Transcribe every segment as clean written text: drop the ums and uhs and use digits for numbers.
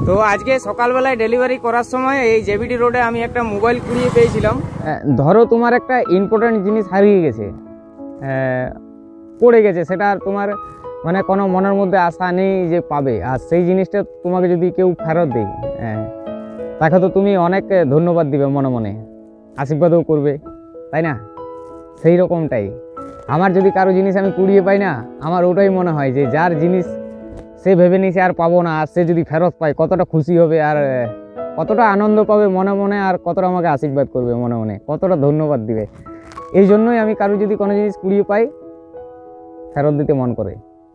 তো আজকে সকালবেলায় ডেলিভারি করার সময় এই জেবিডি রোডে আমি একটা মোবাইল কুড়িয়ে পেয়েছিলাম। ধরো তোমার একটা ইম্পর্টেন্ট জিনিস হারিয়ে গেছে, পড়ে গেছে, সেটা আর তোমার মানে কোনো মনের মধ্যে আশা নেই যে পাবে, আর সেই জিনিসটা তোমাকে যদি কেউ ফেরত দেয় তাকে তো তুমি অনেক ধন্যবাদ দিবে, মনে মনে আশীর্বাদও করবে, তাই না? সেই রকমটাই আমার যদি কারো জিনিস আমি কুড়িয়ে পাই না, আমার ওটাই মনে হয় যে যার জিনিস সে ভেবে নিছে আর পাবো না, আর সে যদি ফেরত পায় কতটা খুশি হবে, আর কতটা আনন্দ পাবে মনে মনে, আর কতটা আমাকে আশীর্বাদ করবে মনে মনে, কতটা ধন্যবাদ দিবে। এই জন্যই আমি কারো যদি কোনো জিনিস কুড়িয়ে পাই ফেরত দিতে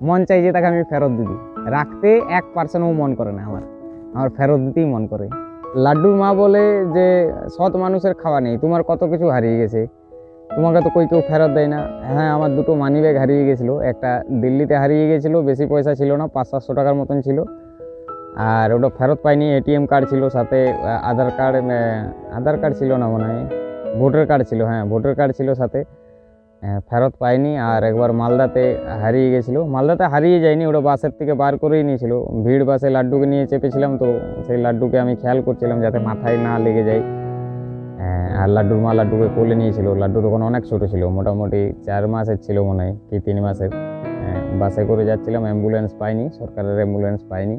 মন চাই যে তাকে আমি ফেরত দিই। রাখতে 1%ও মন করে না, আমার ফেরত দিতেই মন করে। লাড্ডুর মা বলে যে সৎ মানুষের খাওয়া নেই, তোমার কত কিছু হারিয়ে গেছে, তোমাকে তো কেউ ফেরত দেয় না। হ্যাঁ, আমার দুটো মানি ব্যাগ হারিয়ে গেছিলো, একটা দিল্লিতে হারিয়ে গেছিলো, বেশি পয়সা ছিল না, 500-700 টাকার মতন ছিল, আর ওটা ফেরত পাইনি। এটিএম কার্ড ছিল সাথে, আধার কার্ড ছিল না মনে হয়, ভোটার কার্ড ছিল, হ্যাঁ ভোটার কার্ড ছিল সাথে, ফেরত পাইনি। আর একবার মালদাতে হারিয়ে গেছিলো, মালদাতে হারিয়ে যায়নি, ওটা বাসের থেকে বার করেই নিয়েছিল, ভিড় বাসে লাড্ডুকে নিয়ে চেপেছিলাম, তো সেই লাড্ডুকে আমি খেয়াল করছিলাম যাতে মাথায় না লেগে যায়। আর লাড্ডুর মা লাড্ডুকে কোলে নিয়েছিল, লাড্ডু তখন অনেক ছোটো ছিল, মোটামুটি 4 মাসের ছিল মনে হয় কি 3 মাসের। বাসে করে যাচ্ছিলাম, অ্যাম্বুলেন্স পাইনি, সরকারের অ্যাম্বুলেন্স পাইনি,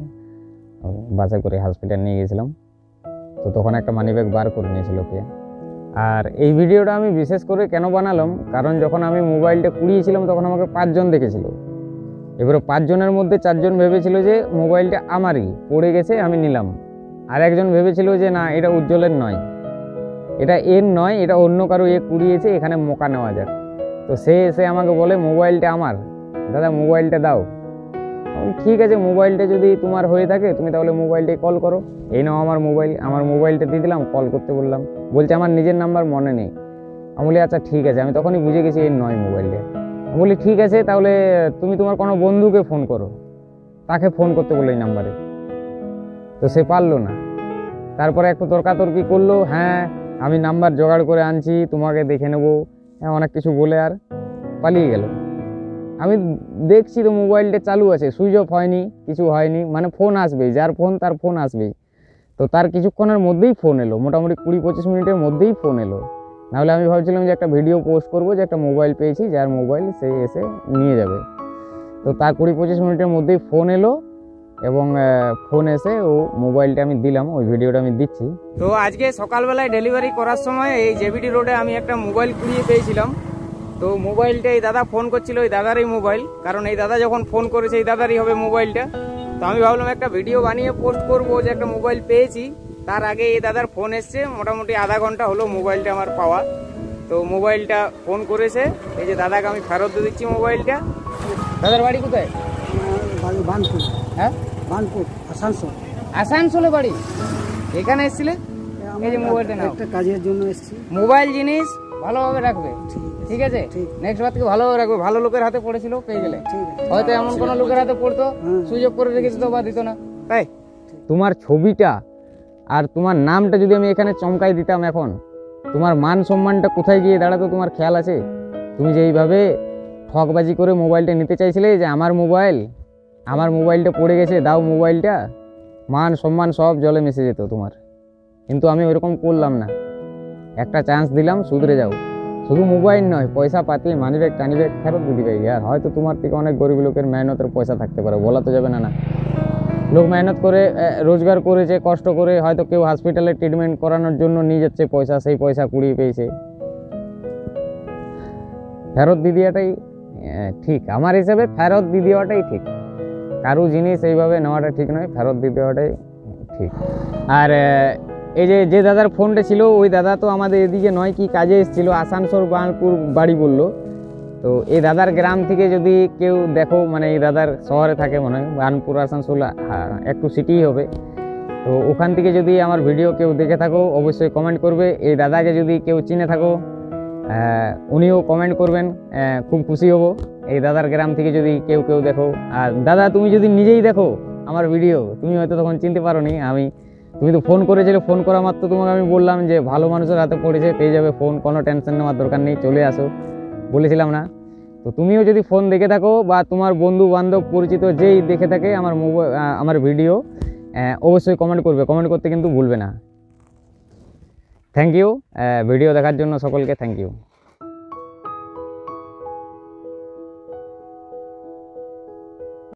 বাসে করে হসপিটাল নিয়ে গেছিলাম, তো তখন একটা মানি ব্যাগ বার করে নিয়েছিল কে। আর এই ভিডিওটা আমি বিশেষ করে কেন বানালাম, কারণ যখন আমি মোবাইলটা কুড়িয়েছিলাম তখন আমাকে 5 জন দেখেছিল। এবারে 5 জনের মধ্যে 4 জন ভেবেছিল যে মোবাইলটা আমারই, পড়ে গেছে আমি নিলাম, আর একজন ভেবেছিল যে না এটা উজ্জ্বলের নয়, এটা এর নয়, এটা অন্য কারো কুড়িয়েছে, এখানে মোকা নেওয়া যাক। তো সে এসে আমাকে বলে মোবাইলটা আমার, দাদা মোবাইলটা দাও। ঠিক আছে, মোবাইলটা যদি তোমার হয়ে থাকে তুমি তাহলে মোবাইলটাই কল করো, এই নাও আমার মোবাইলটা দিয়ে দিলাম, কল করতে বললাম। বলছে আমার নিজের নাম্বার মনে নেই। আমি বলি আচ্ছা ঠিক আছে, আমি তখনই বুঝে গেছি এর নয় মোবাইলটা। আমি বলি ঠিক আছে, তাহলে তুমি তোমার কোনো বন্ধুকে ফোন করো, তাকে ফোন করতে বললো এই নাম্বারে। তো সে পারলো না, তারপরে একটু তর্কাতর্কি করলো, হ্যাঁ আমি নাম্বার জোগাড় করে আনছি, তোমাকে দেখে নেবো, হ্যাঁ অনেক কিছু বলে আর পালিয়ে গেল। আমি দেখছি তো মোবাইলটা চালু আছে, সুইচ অফ হয়নি, কিছু হয়নি, মানে ফোন আসবেই, যার ফোন তার ফোন আসবেই। তো তার কিছুক্ষণের মধ্যেই ফোন এলো, মোটামুটি 20-25 মিনিটের মধ্যেই ফোন এলো। নাহলে আমি ভাবছিলাম যে একটা ভিডিও পোস্ট করবো যে একটা মোবাইল পেয়েছি, যার মোবাইল সে এসে নিয়ে যাবে। তো তার 20-25 মিনিটের মধ্যেই ফোন এলো, এবং ফোন এসে ও মোবাইলটা আমি দিলাম, ওই ভিডিওটা আমি দিচ্ছি। তো আজকে সকালবেলায় ডেলিভারি করার সময় এই জেবিডি রোডে আমি একটা মোবাইল কুড়িয়ে পেয়েছিলাম। তো মোবাইলটা এই দাদা ফোন করছিল, ওই দাদারই মোবাইল, কারণ এই দাদা যখন ফোন করেছে এই দাদারই হবে মোবাইলটা। তো আমি ভাবলাম একটা ভিডিও বানিয়ে পোস্ট করবো যে একটা মোবাইল পেয়েছি। তার আগে এই দাদার ফোন এসছে, মোটামুটি আধা ঘন্টা হলো মোবাইলটা আমার পাওয়া। তো মোবাইলটা ফোন করেছে, এই যে দাদাকে আমি ফেরত দিয়ে দিচ্ছি মোবাইলটা। দাদার বাড়ি কোথায়? বানপুর। হ্যাঁ বানপুর, আসানসোলে বাড়ি। এখানে এসেছিলে? এই যে মোবাইলটা নাও, একটা কাজের জন্য এসেছি। মোবাইল জিনিস ভালোভাবে রাখবে, ঠিক আছে? নেক্সট বার থেকে ভালোভাবে রাখবে। ভালো লোকের হাতে পড়েছিল, পেয়ে গেলে। হয়তো এমন কোন লোকের হাতে পড়তো, সুযোগ করে রেখেছে তো বা দিত না। তাই তোমার ছবিটা আর তোমার নামটা যদি আমি এখানে চমকাই দিতাম, এখন তোমার মান সম্মানটা কোথায় গিয়ে দাঁড়াতো তোমার খেয়াল আছে? তুমি যে এইভাবে ঠকবাজি করে মোবাইলটা নিতে চাইছিলে, যে আমার মোবাইলটা পড়ে গেছে, দাও মোবাইলটা, মান সম্মান সব জলে মিশে যেত তোমার। কিন্তু আমি ওইরকম করলাম না, একটা চান্স দিলাম, শুধরে যাও। শুধু মোবাইল নয়, পয়সা পাতি, মানিব্যাগ টানিব্যাগ ফেরত দিতে পারি। আর হয়তো তোমার থেকে অনেক গরিব লোকের মেহনতের পয়সা থাকতে পারে, বলা তো যাবে না। লোক মেহনত করে রোজগার করেছে, কষ্ট করে, হয়তো কেউ হসপিটালে ট্রিটমেন্ট করানোর জন্য নিয়ে যাচ্ছে পয়সা, সেই পয়সা কুড়িয়ে পেয়েছে। ফেরত দিয়ে দেওয়াটাই ঠিক, আমার হিসাবে ফেরত দিয়ে দেওয়াটাই ঠিক। কারো জিনিস এইভাবে নেওয়াটা ঠিক নয়, ফেরত দিয়ে দেওয়াটাই ঠিক। আর এই যে দাদার ফোনটা ছিল, ওই দাদা তো আমাদের এদিকে নয়, কি কাজে এসেছিলো, আসানসোল বানপুর বাড়ি বললো। তো এই দাদার গ্রাম থেকে যদি কেউ দেখো, মানে এই দাদার শহরে থাকে মনে হয়, বানপুর আসানসোল একটু সিটিই হবে। তো ওখান থেকে যদি আমার ভিডিও কেউ দেখে থাকো অবশ্যই কমেন্ট করবে। এই দাদাকে যদি কেউ চিনে থাকো উনিও কমেন্ট করবেন, খুব খুশি হব। এই দাদার গ্রাম থেকে যদি কেউ দেখো, আর দাদা তুমি যদি নিজেই দেখো আমার ভিডিও, তুমি হয়তো তখন চিনতে পারো নি। তুমি তো ফোন করেছিলে, ফোন করা মাত্র তোমাকে আমি বললাম যে ভালো মানুষের হাতে পড়েছে, পেয়ে যাবে ফোন, কোনো টেনশন নেওয়ার দরকার নেই, চলে আসো, বলেছিলাম না? তো তুমিও যদি ফোন দেখে থাকো, বা তোমার বন্ধু বান্ধব পরিচিত যেই দেখে থাকে আমার ভিডিও, অবশ্যই কমেন্ট করবে, কমেন্ট করতে কিন্তু ভুলবে না। থ্যাংক ইউ, ভিডিও দেখার জন্য সকলকে থ্যাংক ইউ।